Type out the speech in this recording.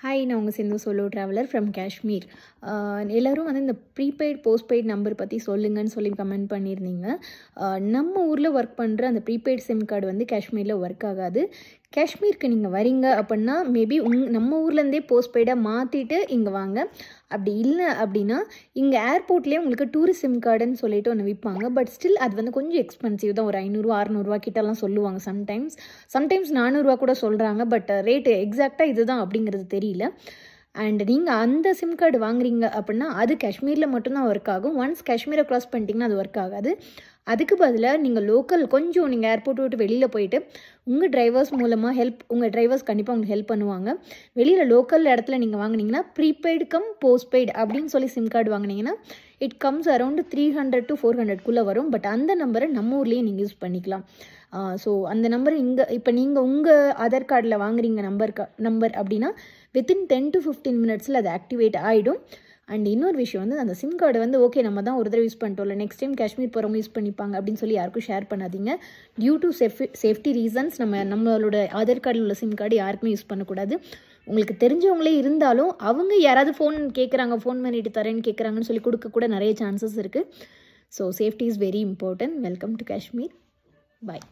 Hi, நான் உங்கள் சிந்து solo traveller from Kashmir. எல்லோரும் வந்து இந்த ப்ரீபெய்ட் போஸ்ட்பெய்ட் நம்பர் பற்றி சொல்லுங்கன்னு சொல்லி கமெண்ட் பண்ணியிருந்தீங்க. நம்ம ஊரில் ஒர்க் பண்ணுற அந்த ப்ரீபெய்ட் சிம் கார்டு வந்து காஷ்மீரில் ஒர்க் ஆகாது. காஷ்மீருக்கு நீங்கள் வரீங்க அப்படின்னா மேபி நம்ம ஊர்லேருந்தே போஸ்ட்பெய்டாக மாற்றிட்டு இங்கே வாங்க. அப்படி இல்லை அப்படின்னா இங்கே ஏர்போர்ட்லேயே உங்களுக்கு டூரிஸ்ட் சிம் கார்டுன்னு சொல்லிட்டு ஒன்று விற்பாங்க. பட் ஸ்டில் அது வந்து கொஞ்சம் எக்ஸ்பென்சிவ் தான். ஒரு 500-600 கிட்டலாம் சொல்லுவாங்க. சம்டைம்ஸ் 400 கூட சொல்கிறாங்க. பட் ரேட்டு எக்ஸாக்டாக இதுதான் அப்படிங்கிறது தெரியல. அண்ட் நீங்கள் அந்த சிம் கார்டு வாங்குறீங்க அப்படின்னா அது காஷ்மீரில் மட்டும்தான் ஒர்க் ஆகும். ஒன்ஸ் காஷ்மீரை க்ராஸ் பண்ணிட்டீங்கன்னா அது ஒர்க் ஆகாது. அதுக்கு பதிலாக நீங்கள் லோக்கல் கொஞ்சம் நீங்கள் ஏர்போர்ட் விட்டு வெளியில் போயிட்டு உங்கள் டிரைவர்ஸ் மூலமாக உங்கள் டிரைவர்ஸ் கண்டிப்பாக உங்களுக்கு ஹெல்ப் பண்ணுவாங்க. வெளியில் லோக்கல் இடத்துல நீங்கள் வாங்கினீங்கன்னா ப்ரீபெய்டு கம் போஸ்ட்பெய்டு அப்படின்னு சொல்லி சிம் கார்டு வாங்கினீங்கன்னா இட் கம்ஸ் அரௌண்ட் 300 to 400 வரும். பட் அந்த நம்பரை நம்ம ஊர்லேயே நீங்கள் யூஸ் பண்ணிக்கலாம். ஸோ அந்த நம்பர் இப்போ நீங்கள் உங்கள் ஆதார் கார்டில் வாங்குறீங்க நம்பர் அப்படின்னா வித்தின் 10 to 15 minutesல அது ஆக்டிவேட் ஆகிடும். அண்ட் இன்னொரு விஷயம் வந்து அந்த சிம் கார்டு வந்து ஓகே நம்ம தான் ஒரு தடவை யூஸ் பண்ணிட்டோம்ல, நெக்ஸ்ட் டைம் காஷ்மீர் போகிறவங்க யூஸ் பண்ணிப்பாங்க அப்படின்னு சொல்லி யாருக்கும் ஷேர் பண்ணாதீங்க. டியூ டு சேஃப்டி ரீசன்ஸ் நம்மளோட ஆதார் கார்டில் உள்ள சிம் கார்டு யாருக்குமே யூஸ் பண்ணக்கூடாது. உங்களுக்கு தெரிஞ்சவங்களே இருந்தாலும் அவங்க யாராவது ஃபோன் பண்ணிட்டு தரேன்னு கேட்குறாங்கன்னு சொல்லி கொடுக்க கூட நிறைய சான்சஸ் இருக்குது. So safety is very important. Welcome to Kashmir. Bye.